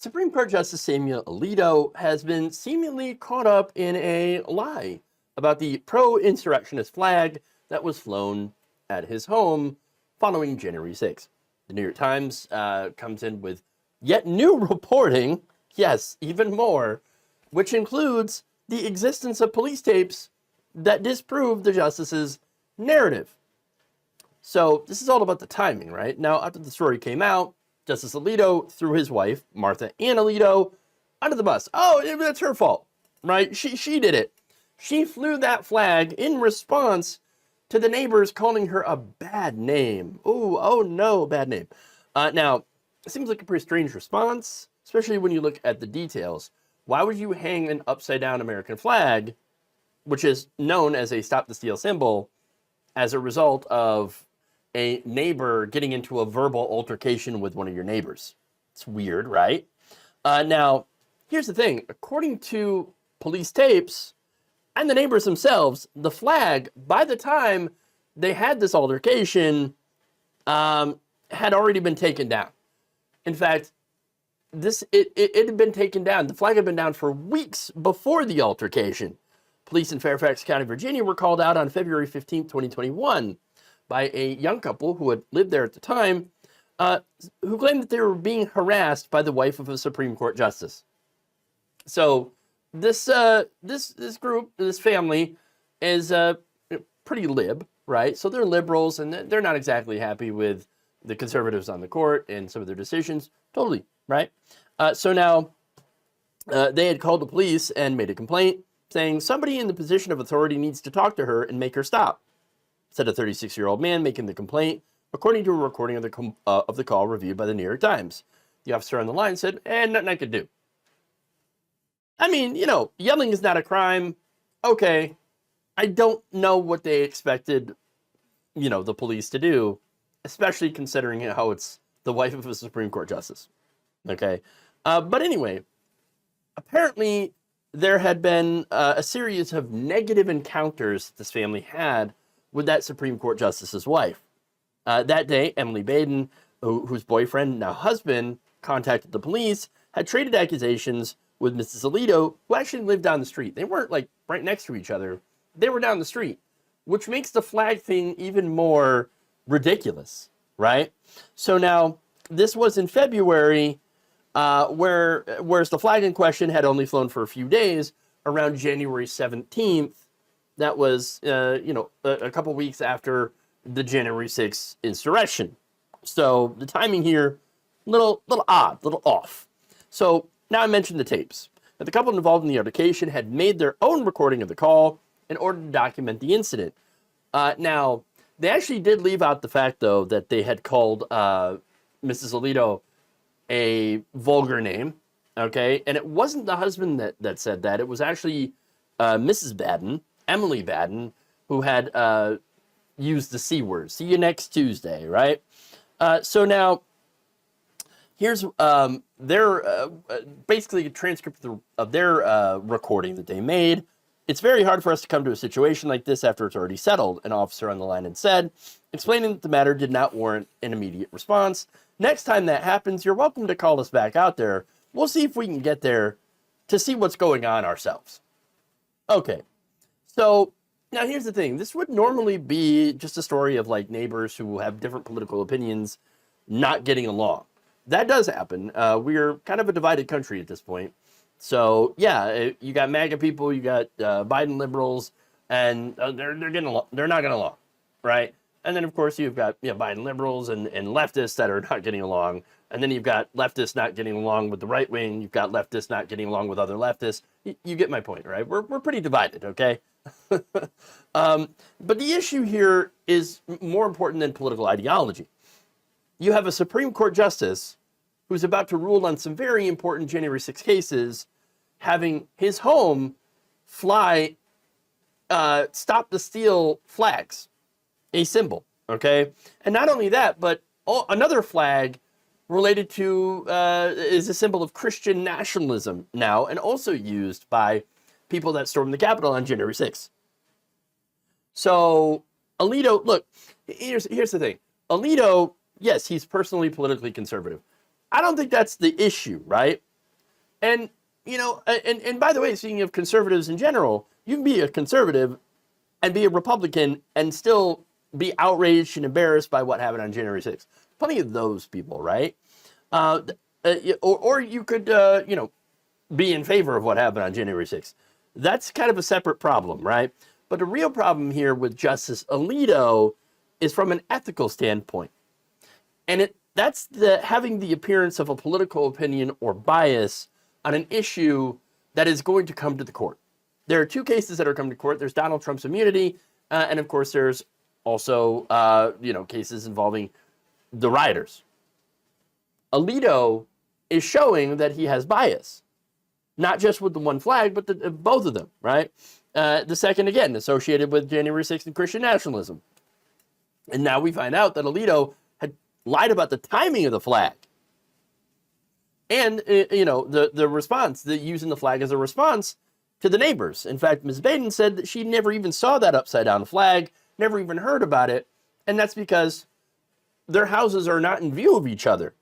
Supreme Court Justice Samuel Alito has been seemingly caught up in a lie about the pro-insurrectionist flag that was flown at his home following January 6th. The New York Times comes in with yet new reporting, yes, even more, which includes the existence of police tapes that disprove the justice's narrative. So this is all about the timing, right? Now, after the story came out, Justice Alito threw his wife, Martha Ann Alito, under the bus. Oh, that's her fault, right? She did it. She flew that flag in response to the neighbors calling her a bad name. Ooh, oh no, bad name. Now, it seems like a pretty strange response, especially when you look at the details. Why would you hang an upside-down American flag, which is known as a Stop the Steal symbol, as a result of a neighbor getting into a verbal altercation with one of your neighbors? It's weird, right? Now, here's the thing. According to police tapes and the neighbors themselves, the flag, by the time they had this altercation, had already been taken down. In fact, it had been taken down. The flag had been down for weeks before the altercation. Police in Fairfax County, Virginia were called out on February 15th, 2021 by a young couple who had lived there at the time, who claimed that they were being harassed by the wife of a Supreme Court justice. So this group, this family, is pretty lib, right? So they're liberals, and they're not exactly happy with the conservatives on the court and some of their decisions. Totally, right? So now they had called the police and made a complaint, saying somebody in the position of authority needs to talk to her and make her stop, said a 36-year-old man making the complaint, according to a recording of the call reviewed by the New York Times. The officer on the line said, nothing I could do. I mean, yelling is not a crime. Okay. I don't know what they expected, the police to do, especially considering how it's the wife of a Supreme Court justice. Okay. But anyway, apparently there had been a series of negative encounters this family had with that Supreme Court justice's wife. That day, Emily Baden, whose boyfriend, now husband, contacted the police, had traded accusations with Mrs. Alito, who actually lived down the street. They weren't like right next to each other. They were down the street, which makes the flag thing even more ridiculous, right? So now, this was in February, whereas the flag in question had only flown for a few days. Around January 17th, that was, a couple weeks after the January 6th insurrection. So the timing here, little odd, little off. So now I mentioned the tapes. Now, the couple involved in the altercation had made their own recording of the call in order to document the incident. Now, they actually did leave out the fact, though, that they had called Mrs. Alito a vulgar name, okay? And it wasn't the husband that said that. It was actually Mrs. Baden, Emily Baden, who had used the C word. See you next Tuesday, right? So now, here's basically a transcript of their recording that they made. It's very hard for us to come to a situation like this after it's already settled, an officer on the line had said, explaining that the matter did not warrant an immediate response. Next time that happens, you're welcome to call us back out there. We'll see if we can get there to see what's going on ourselves. Okay, so now here's the thing. This would normally be just a story of like neighbors who have different political opinions not getting along. That does happen. We're kind of a divided country at this point. So yeah, you got MAGA people, you got Biden liberals, and they're getting along. They're not getting along, right? And then of course you've got Biden liberals and leftists that are not getting along, and then you've got leftists not getting along with the right wing. You've got leftists not getting along with other leftists. You get my point, right? We're pretty divided, okay? But the issue here is more important than political ideology. You have a Supreme Court justice who's about to rule on some very important January 6 cases, having his home fly Stop the Steal flags, a symbol, okay? And not only that, but another flag related to, is a symbol of Christian nationalism now, and also used by people that stormed the Capitol on January 6th. So Alito, look, here's the thing. Alito, yes, he's personally politically conservative. I don't think that's the issue, right? And, and by the way, speaking of conservatives in general, you can be a conservative and be a Republican and still be outraged and embarrassed by what happened on January 6th. Plenty of those people, right? Or you could, be in favor of what happened on January 6th. That's kind of a separate problem, right? But the real problem here with Justice Alito is from an ethical standpoint. And that's having the appearance of a political opinion or bias on an issue that is going to come to the court. There are two cases that are coming to court. There's Donald Trump's immunity, and of course there's also, cases involving the rioters. Alito is showing that he has bias, not just with the one flag, but both of them, right? The second, again, associated with January 6th and Christian nationalism. And now we find out that Alito had lied about the timing of the flag. And, the response, using the flag as a response to the neighbors. In fact, Ms. Baden said that she never even saw that upside down flag, never even heard about it. And that's because their houses are not in view of each other.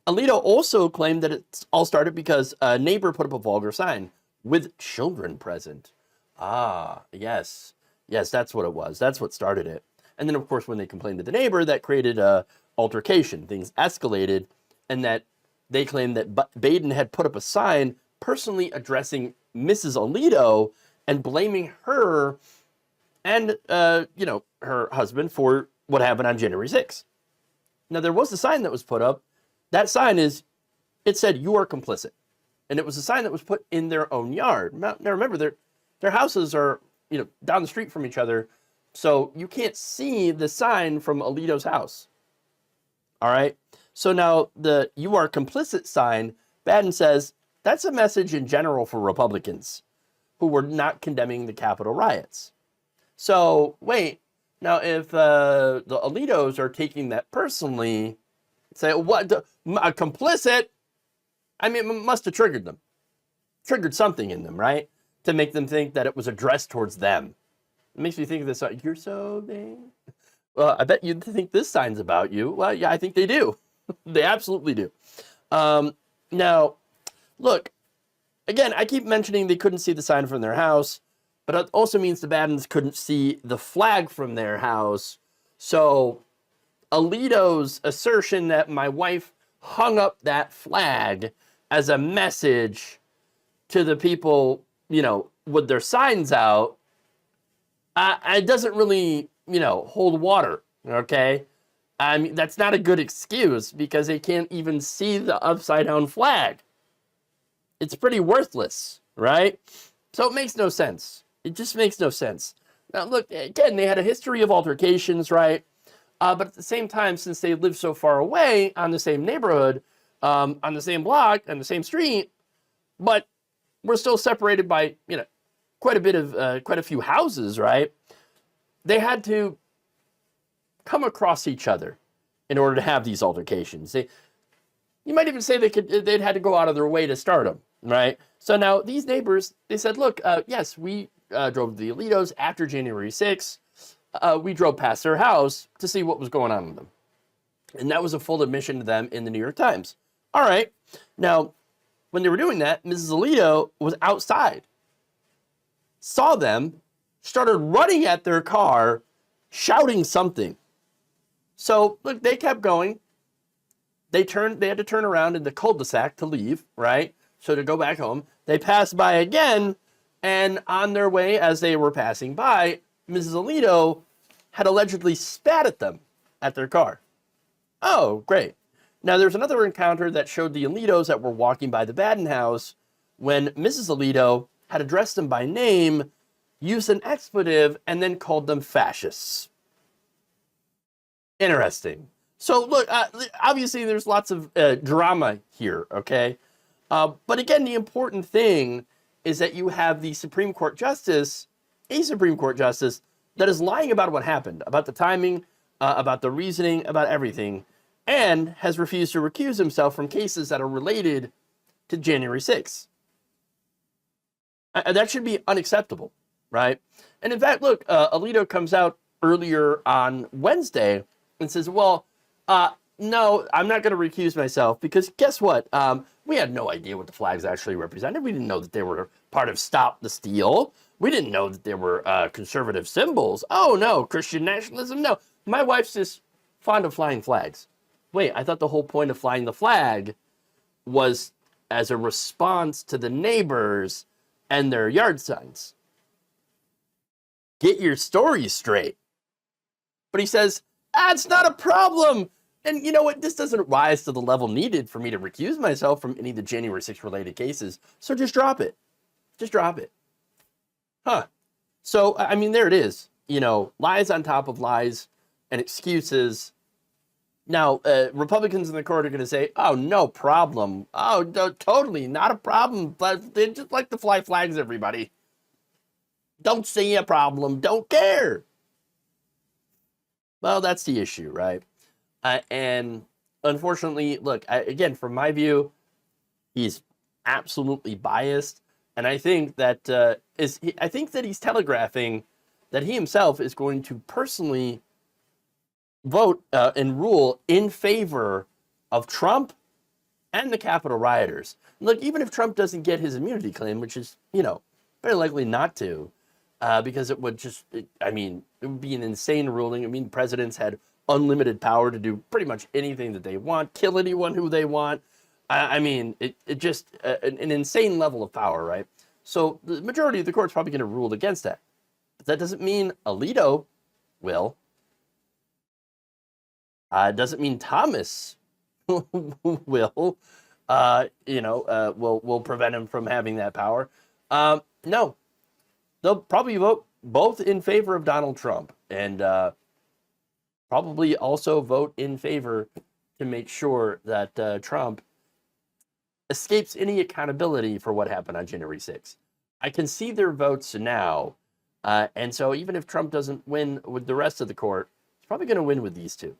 Alito also claimed that it all started because a neighbor put up a vulgar sign with children present. Ah, yes. Yes, that's what it was. That's what started it. And then, of course, when they complained to the neighbor, that created a altercation. Things escalated, and that they claimed that Baden had put up a sign personally addressing Mrs. Alito and blaming her and, her husband for what happened on January 6th. Now, there was a sign that was put up. That sign it said, "You are complicit." And it was a sign that was put in their own yard. Now remember, their houses are, down the street from each other. So you can't see the sign from Alito's house. All right. So now the "you are complicit" sign, Baden says, that's a message in general for Republicans who were not condemning the Capitol riots. So wait, now if the Alitos are taking that personally, say, what, a complicit? I mean, it must have triggered triggered something in them, right? To make them think that it was addressed towards them. It makes me think of this, you're so vain. Well, I bet you think this sign's about you. Well, yeah, I think they do. They absolutely do. Now, look, again, I keep mentioning they couldn't see the sign from their house, but it also means the Badens couldn't see the flag from their house. So Alito's assertion that my wife hung up that flag as a message to the people, with their signs out, it doesn't really, hold water, okay? I mean, that's not a good excuse because they can't even see the upside down flag. It's pretty worthless, right? So it makes no sense. It just makes no sense. Now, look, again, they had a history of altercations, right? But at the same time, since they live so far away on the same neighborhood, on the same block, on the same street, but we're still separated by, quite a few houses, right? They had to come across each other in order to have these altercations. You might even say they'd had to go out of their way to start them, right? So now these neighbors, they said, look, yes, we drove to the Alitos after January 6th. We drove past their house to see what was going on with them. And that was a full admission to them in the New York Times. All right. Now, when they were doing that, Mrs. Alito was outside, saw them, started running at their car, shouting something. So, look, they kept going. They had to turn around in the cul-de-sac to leave, right? So to go back home, they passed by again, and on their way, as they were passing by, Mrs. Alito had allegedly spat at them at their car. Oh, great. Now, there's another encounter that showed the Alitos that were walking by the Baden house when Mrs. Alito had addressed them by name, used an expletive, and then called them fascists. Interesting. So, look, obviously there's lots of drama here, okay? But again, the important thing is that you have the Supreme Court Justice, a Supreme Court Justice, that is lying about what happened, about the timing, about the reasoning, about everything, and has refused to recuse himself from cases that are related to January 6th. That should be unacceptable, right? And in fact, look, Alito comes out earlier on Wednesday and says, well, no, I'm not going to recuse myself because guess what? We had no idea what the flags actually represented. We didn't know that they were part of Stop the Steal. We didn't know that they were conservative symbols. Oh, no, Christian nationalism? No. My wife's just fond of flying flags. Wait, I thought the whole point of flying the flag was as a response to the neighbors and their yard signs. Get your story straight. But he says, it's not a problem. And you know what? This doesn't rise to the level needed for me to recuse myself from any of the January 6th related cases. So just drop it. Just drop it. Huh. So, I mean, there it is. You know, lies on top of lies and excuses. Now, Republicans in the court are going to say, oh, no problem. Oh, no, totally not a problem. But they just like to fly flags, everybody. Don't see a problem. Don't care. Well, that's the issue, right? And unfortunately, look, again, from my view, he's absolutely biased. And I think that I think that he's telegraphing that he himself is going to personally vote and rule in favor of Trump and the Capitol rioters. Look, even if Trump doesn't get his immunity claim, which is, you know, very likely not to, because it would just, it would be an insane ruling. I mean, presidents had unlimited power to do pretty much anything that they want, kill anyone who they want. It just an insane level of power, right? So the majority of the court's probably going to rule against that. But that doesn't mean Alito will. Doesn't mean Thomas will. Will prevent him from having that power. No, they'll probably vote both in favor of Donald Trump and probably also vote in favor to make sure that Trump escapes any accountability for what happened on January 6th. I can see their votes now. And so even if Trump doesn't win with the rest of the court, he's probably going to win with these two.